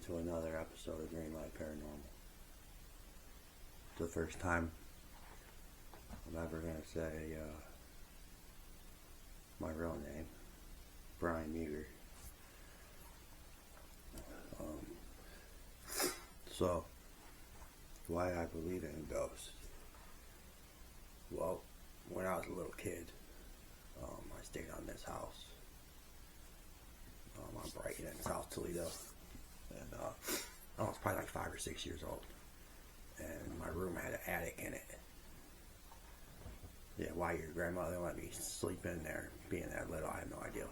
to another episode of Greenlight Paranormal. It's the first time I'm ever going to say my real name, Brian Meager. So, why I believe in ghosts? Well, when I was a little kid, I stayed on this house on Brighton in South Toledo, and I was probably like 5 or 6 years old, and my room had an attic in it. Yeah, why your grandmother let me sleep in there being that little, I have no idea.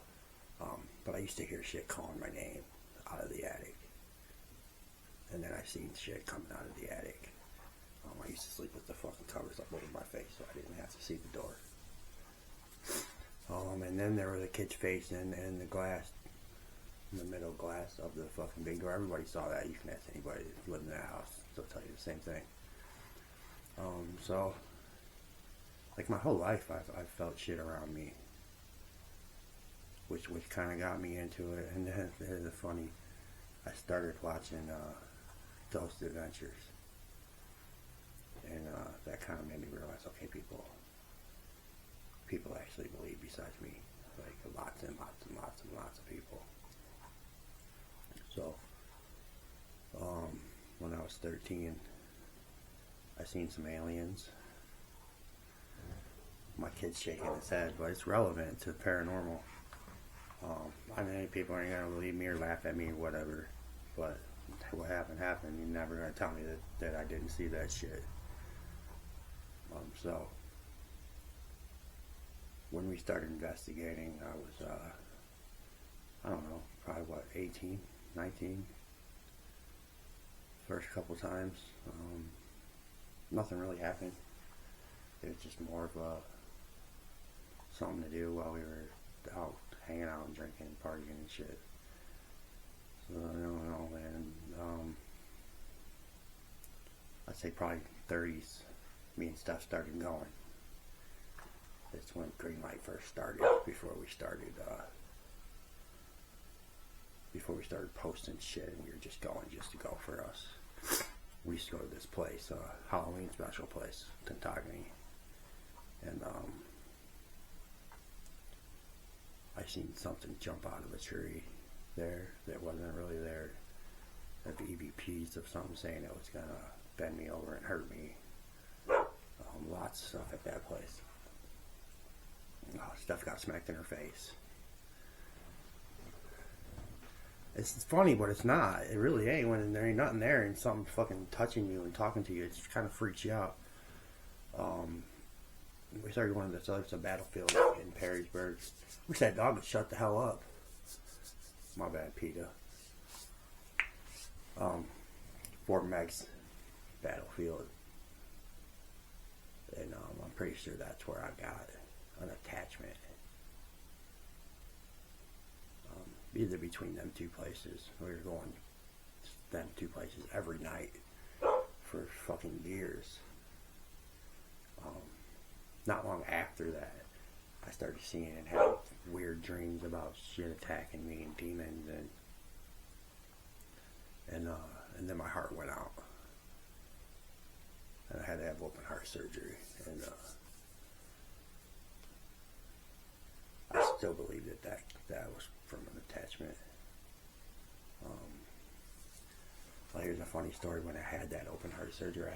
But I used to hear shit calling my name out of the attic, and then I seen shit coming out of the attic. I used to sleep with the fucking covers up over my face so I didn't have to see the door. And then there was a kid's face in the glass, in the middle glass of the fucking big door. Everybody saw that. You can ask anybody that lived in that house, they'll tell you the same thing. So, like my whole life, I've felt shit around me, which kind of got me into it. And then the funny, I started watching Ghost Adventures. And that kind of made me realize, okay, people actually believe besides me. Like lots and lots and lots and lots of people. So, when I was 13, I seen some aliens. My kid's shaking his head, but it's relevant to paranormal. I mean, people aren't going to believe me or laugh at me or whatever, but what happened. You're never going to tell me that I didn't see that shit. So, when we started investigating, I was, I don't know, probably 18, 19, first couple times. Nothing really happened. It was just more of something to do while we were out hanging out and drinking and partying and shit. So, I don't know, man. I'd say probably 30s. Me and Steph started going. That's when Greenlight first started. Before we started posting shit, and we were just going just to go for us. We used to go to this place, Halloween special place, Tentagony, and I seen something jump out of a tree there that wasn't really there. Like EVPs of something saying it was gonna bend me over and hurt me. Lots of stuff at that place. Stuff got smacked in her face. It's funny, but it's not. It really ain't when there ain't nothing there and something fucking touching you and talking to you. It just kind of freaks you out. We started going to this battlefield in Perrysburg. Wish that dog would shut the hell up. My bad, PETA. Fort Meg's battlefield. And I'm pretty sure that's where I got an attachment. Either between them two places. We were going to them two places every night for fucking years. Not long after that, I started seeing and having weird dreams about shit attacking me and demons, and then my heart went out. And I had to have open heart surgery, and I still believe that was from an attachment. Well, here's a funny story. When I had that open heart surgery,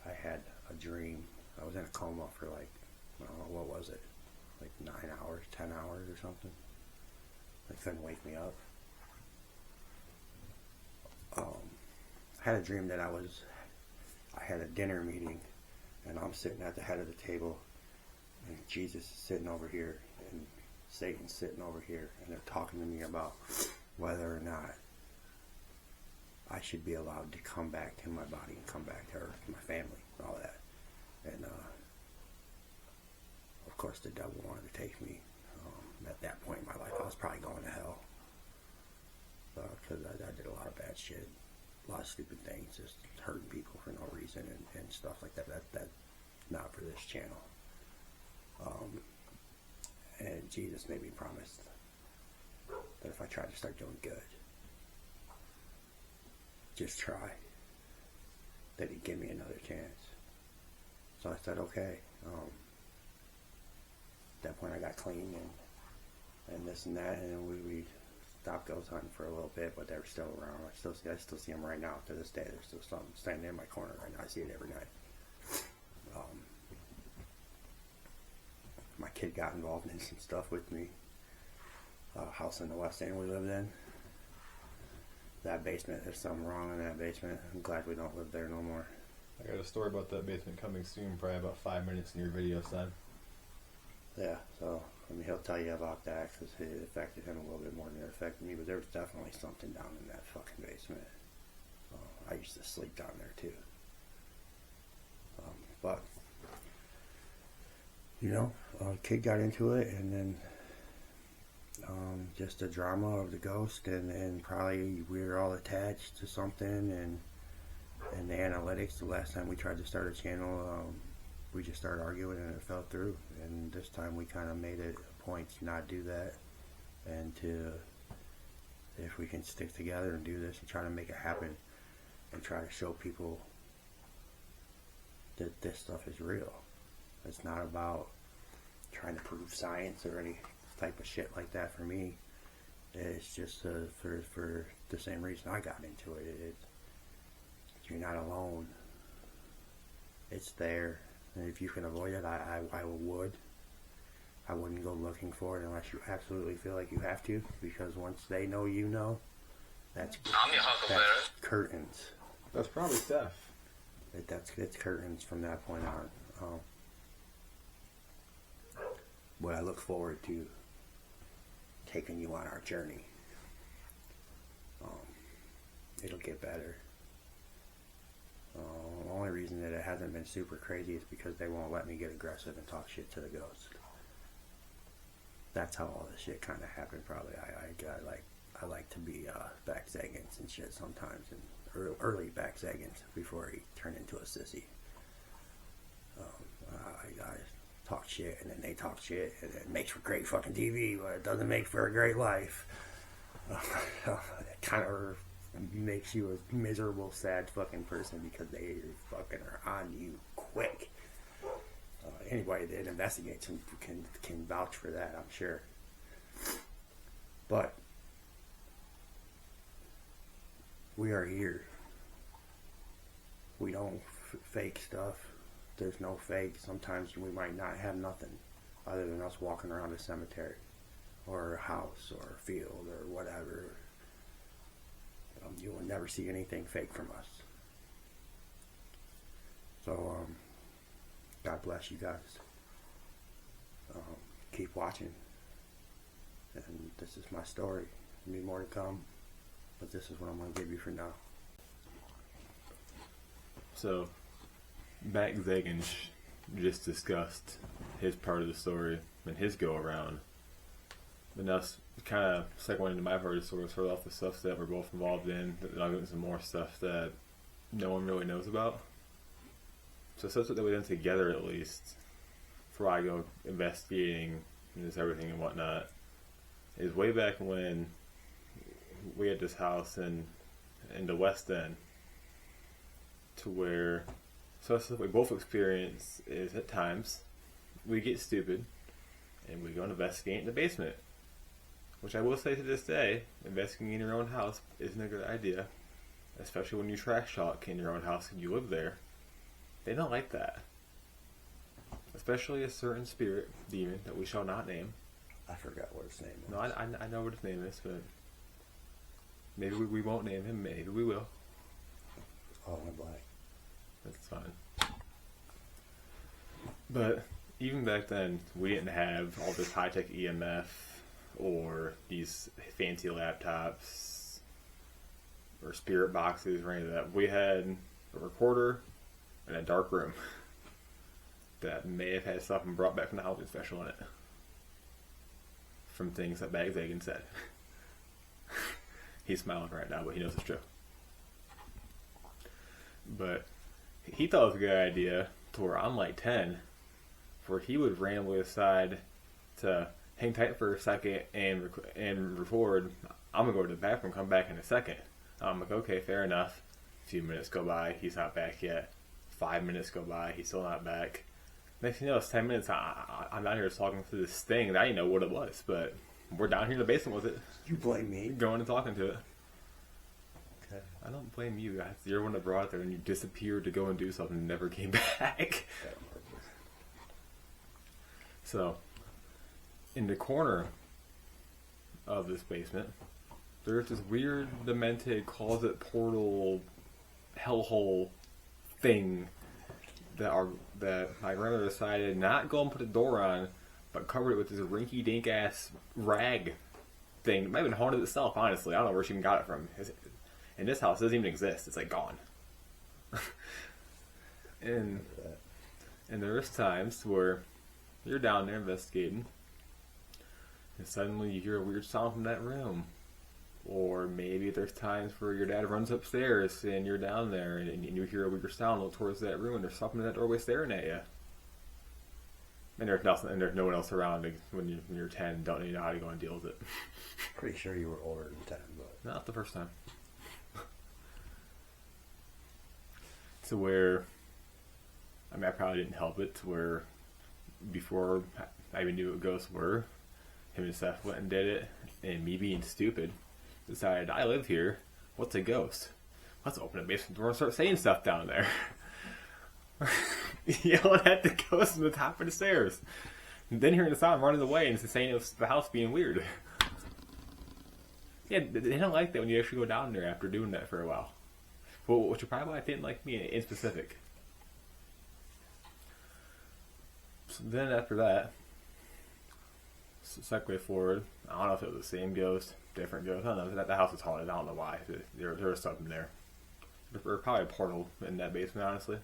I had a dream. I was in a coma for like, I don't know, what was it? Like 9 hours, 10 hours or something. They couldn't wake me up. I had a dream that I had a dinner meeting, and I'm sitting at the head of the table, and Jesus is sitting over here, and Satan's sitting over here, and they're talking to me about whether or not I should be allowed to come back in my body and come back to Earth, my family, and all that. And of course the devil wanted to take me. At that point in my life, I was probably going to hell, because I did a lot of bad shit, a lot of stupid things, just hurting people for no reason and stuff like that. That's not for this channel. And Jesus made me promise that if I tried to start doing good, just try. That he'd give me another chance. So I said, okay. At that point I got clean and this and that, and we stopped ghost hunting for a little bit, but they were still around. I still see them right now to this day. There's still something standing in my corner right now. I see it every night. My kid got involved in some stuff with me. House in the West End we lived in. That basement, there's something wrong in that basement. I'm glad we don't live there no more. I got a story about that basement coming soon, probably about 5 minutes in your video, son. Yeah, so he'll tell you about that because it affected him a little bit more than it affected me, but there was definitely something down in that fucking basement. I used to sleep down there too. But, kid got into it, and then just the drama of the ghost, and probably we were all attached to something, and the analytics. The last time we tried to start a channel, we just started arguing and it fell through, and this time we kind of made it a point to not do that, and to, if we can stick together and do this and try to make it happen and try to show people that this stuff is real. It's not about trying to prove science or any type of shit like that for me. It's just for the same reason I got into it. You're not alone. It's there. And if you can avoid it, I would. I wouldn't go looking for it unless you absolutely feel like you have to, because once they know you know, that's curtains. That's probably Steph. It's curtains from that point on. But I look forward to taking you on our journey. It'll get better. The only reason that it hasn't been super crazy is because they won't let me get aggressive and talk shit to the ghost. That's how all this shit kind of happened. Probably I like to be back zaggins and shit sometimes, and early back zaggins before he turned into a sissy. I talk shit, and then they talk shit, and it makes for great fucking TV, but it doesn't make for a great life. It kind of makes you a miserable, sad fucking person because they fucking are on you quick. Anybody that investigates can vouch for that, I'm sure. But we are here. We don't fake stuff. There's no fake. Sometimes we might not have nothing other than us walking around a cemetery or a house or a field or whatever. You will never see anything fake from us. So, God bless you guys. Keep watching. And this is my story. There'll be more to come, but this is what I'm going to give you for now. So, Bak Zagan just discussed his part of the story and his go around. And that's kind of segueing into my part of the story, sort of off the stuff that we're both involved in. I'll get into some more stuff that no one really knows about. So stuff that we've done together, at least, before I go investigating and this everything and whatnot, is way back when we had this house in the West End, to where, so that's what we both experience is at times we get stupid and we go and investigate in the basement. Which I will say to this day, investigating in your own house isn't a good idea. Especially when you trash talk in your own house and you live there. They don't like that. Especially a certain spirit, demon, that we shall not name. I forgot what his name was. No, I know what his name is, but maybe we won't name him, maybe we will. All in black. That's fine. But even back then, we didn't have all this high-tech EMF or these fancy laptops or spirit boxes or any of that. We had a recorder in a dark room that may have had something brought back from the Halloween special in it, from things that Bak Zagan said. He's smiling right now, but he knows it's true. But he thought it was a good idea to where I'm like 10, where he would randomly decide to hang tight for a second and record. I'm gonna go to the bathroom, come back in a second. I'm like, okay, fair enough. A few minutes go by, he's not back yet. 5 minutes go by, he's still not back. Next thing you know, it's 10 minutes. I'm down here talking to this thing that I didn't know what it was, but we're down here in the basement with it. You blame me? Going and talking to it. Okay. I don't blame you guys. You're the one that brought it there and you disappeared to go and do something and never came back. So, in the corner of this basement, there's this weird, demented closet portal hellhole thing that my grandmother decided not go and put a door on, but covered it with this rinky-dink ass rag thing. It might have been haunted itself, honestly. I don't know where she even got it from. In this house, it doesn't even exist. It's like gone. and there's times where you're down there investigating, and suddenly you hear a weird sound from that room. Or maybe there's times where your dad runs upstairs and you're down there and you hear a weird sound look towards that room and there's something in that doorway staring at you. And there's nothing, and there's no one else around when you're 10, don't even know how to go and deal with it. Pretty sure you were older than 10, but... Not the first time. To where, I mean, I probably didn't help it, to where before I even knew what ghosts were, him and Seth went and did it, and me being stupid, decided, I live here, what's a ghost? Let's open a basement door and start saying stuff down there. Yelling at the ghost on the top of the stairs. And then hearing the sound running away and saying it was the house being weird. Yeah, they don't like that when you actually go down there after doing that for a while. Well, which is probably why they didn't like me in specific. So then after that, segue forward, I don't know if it was the same ghost, different ghost, I don't know, the house was haunted, I don't know why, there was something there. There was probably a portal in that basement, honestly.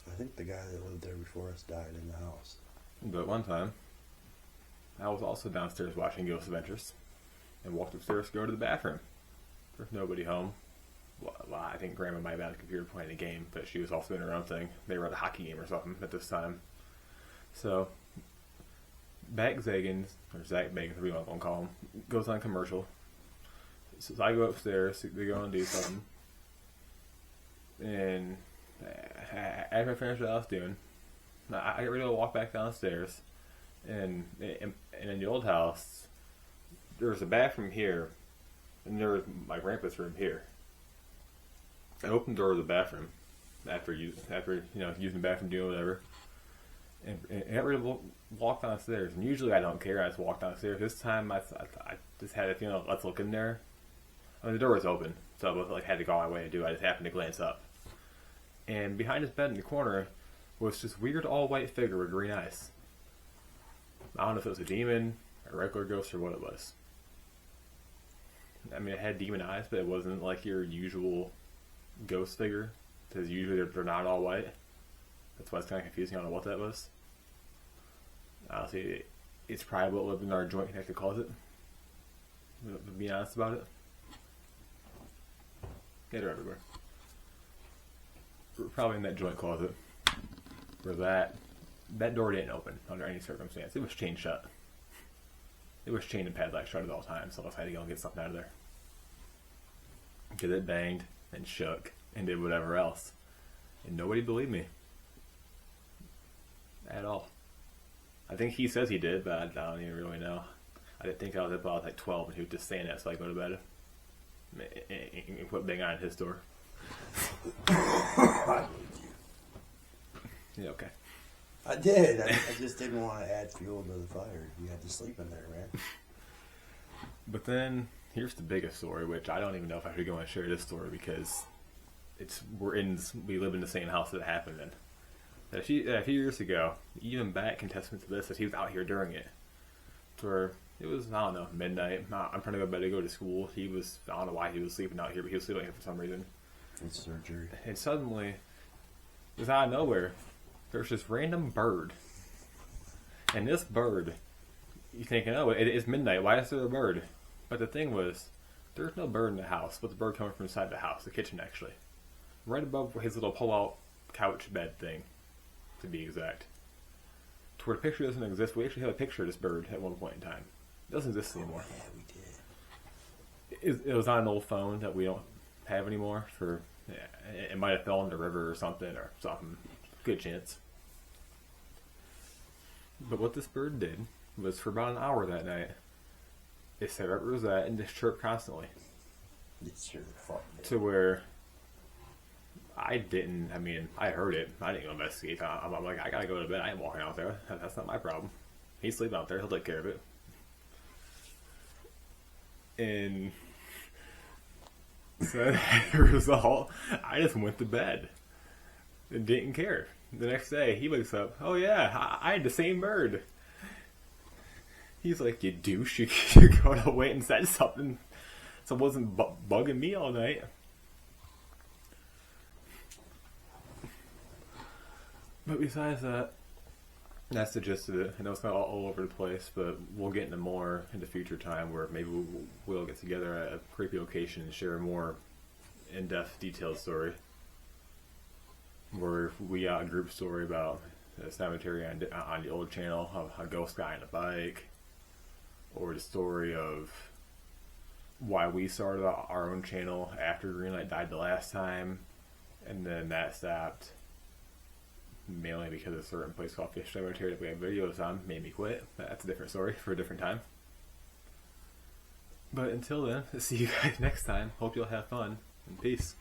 I think the guy that lived there before us died in the house. But one time, I was also downstairs watching Ghost Adventures, and walked upstairs to go to the bathroom. There's nobody home. Well, I think Grandma might have been on the computer playing a game, but she was also doing her own thing. They were at a hockey game or something at this time. So, Zach Bagans, we want to call him, goes on commercial. So I go upstairs to go and do something. And after I finish what I was doing, I get ready to walk back downstairs. And in the old house, there was a bathroom here, and there was my grandpa's room here. I opened the door of the bathroom after using the bathroom, doing whatever. And I got ready to walk downstairs. And usually I don't care. I just walk downstairs. This time I just had a feeling, let's look in there. I mean, the door was open, so I had to go my way to do it. I just happened to glance up. And behind his bed in the corner was this weird all-white figure with green eyes. I don't know if it was a demon, a regular ghost, or what it was. I mean, it had demon eyes, but it wasn't like your usual ghost figure, because usually they're not all white. That's why it's kind of confusing. I don't know what that was. Honestly, it's probably what lived in our joint connected closet. To be honest about it. Yeah, they're everywhere. We're probably in that joint closet. Where that door didn't open under any circumstance. It was chained shut. It was chained and padlocked shut at all times, so I had to go and get something out of there. Because it banged and shook and did whatever else. And nobody believed me. At all. I think he says he did, but I don't even really know. I didn't think I was up. I was like 12 and he was just saying that so I go to bed. And quit banging on his door. I believe you. Yeah, okay. I did. I just didn't want to add fuel to the fire. You had to sleep in there, man. But then, here's the biggest story, which I don't even know if I should go and share this story because we live in the same house that it happened in. A few years ago, even Bak can testament to this, that he was out here during it. To where it was, I don't know, midnight. I'm trying to go to bed to go to school. I don't know why he was sleeping out here, but he was sleeping out here for some reason. It's surgery. And suddenly, just out of nowhere, there's this random bird. And this bird, you're thinking, oh, it's midnight, why is there a bird? But the thing was, there's no bird in the house, but the bird coming from inside the house, the kitchen actually. Right above his little pull-out couch bed thing, to be exact. To where the picture doesn't exist, we actually had a picture of this bird at one point in time. It doesn't exist anymore. Yeah, we did. It was on an old phone that we don't have anymore for Yeah, it might have fell in the river or something. Good chance. But what this bird did was for about an hour that night, it sat right where it was at and just chirped constantly. It's sure fucking To where I heard it. I didn't go investigate. I'm like, I gotta go to bed. I ain't walking out there. That's not my problem. He's sleeping out there. He'll take care of it. And so as a result, I just went to bed and didn't care. The next day, he wakes up. Oh yeah, I had the same bird. He's like, you douche. You could have wait and said something, so it wasn't bugging me all night. But besides that, that's the gist of it. I know it's not all over the place, but we'll get into more in the future time where maybe we'll get together at a creepy location and share a more in-depth, detailed story. Where we got a group story about a cemetery on the old channel, of a ghost guy on a bike, or the story of why we started our own channel after Greenlight died the last time, and then that stopped mainly because a certain place called Fish Cemetery that we have videos on made me quit. That's a different story for a different time. But until then, see you guys next time. Hope you'll have fun, and peace.